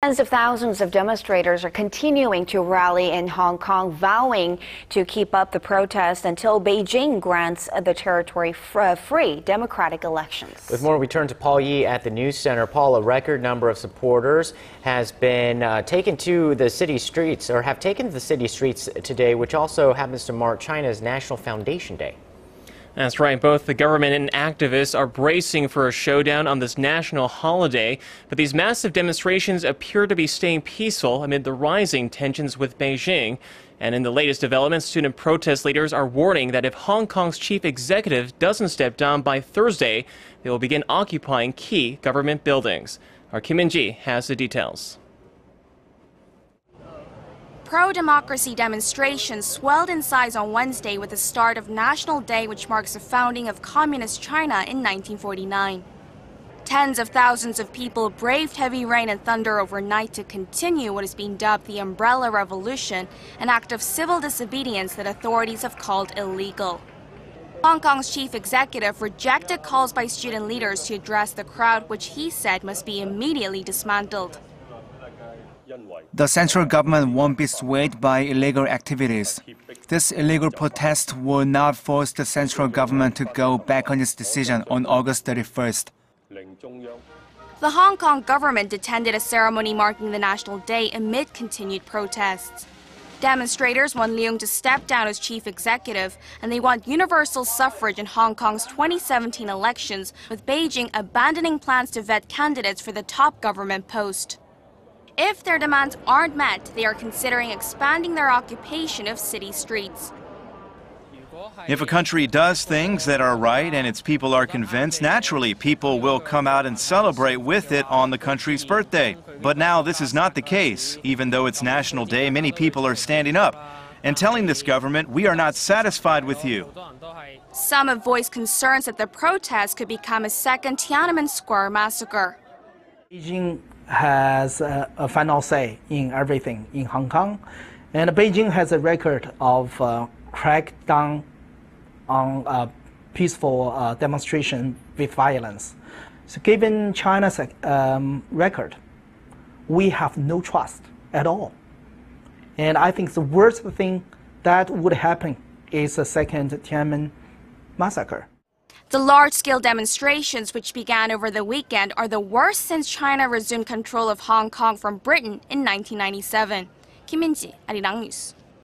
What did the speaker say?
Tens of thousands of demonstrators are continuing to rally in Hong Kong, vowing to keep up the protest until Beijing grants the territory free democratic elections. With more, we turn to Paul Yee at the News Center. Paul, a record number of supporters has been taken to the city streets, or have taken to the city streets today, which also happens to mark China's National Foundation Day. That's right. Both the government and activists are bracing for a showdown on this national holiday. But these massive demonstrations appear to be staying peaceful amid the rising tensions with Beijing. And in the latest developments, student protest leaders are warning that if Hong Kong's chief executive doesn't step down by Thursday, they will begin occupying key government buildings. Our Kim In-ji has the details. Pro-democracy demonstrations swelled in size on Wednesday with the start of National Day, which marks the founding of Communist China in 1949. Tens of thousands of people braved heavy rain and thunder overnight to continue what is being dubbed the Umbrella Revolution, an act of civil disobedience that authorities have called illegal. Hong Kong's chief executive rejected calls by student leaders to address the crowd, which he said must be immediately dismantled. The central government won't be swayed by illegal activities. This illegal protest will not force the central government to go back on its decision on August 31st. The Hong Kong government attended a ceremony marking the National Day amid continued protests. Demonstrators want Leung to step down as chief executive, and they want universal suffrage in Hong Kong's 2017 elections, with Beijing abandoning plans to vet candidates for the top government post. If their demands aren't met, they are considering expanding their occupation of city streets. If a country does things that are right and its people are convinced, naturally people will come out and celebrate with it on the country's birthday. But now this is not the case. Even though it's National Day, many people are standing up and telling this government, we are not satisfied with you. Some have voiced concerns that the protests could become a second Tiananmen Square massacre. Beijing has a final say in everything in Hong Kong, and Beijing has a record of crackdown on peaceful demonstration with violence. So given China's record, we have no trust at all. And I think the worst thing that would happen is a second Tiananmen massacre. The large-scale demonstrations, which began over the weekend, are the worst since China resumed control of Hong Kong from Britain in 1997. Kim In-ji, Arirang News.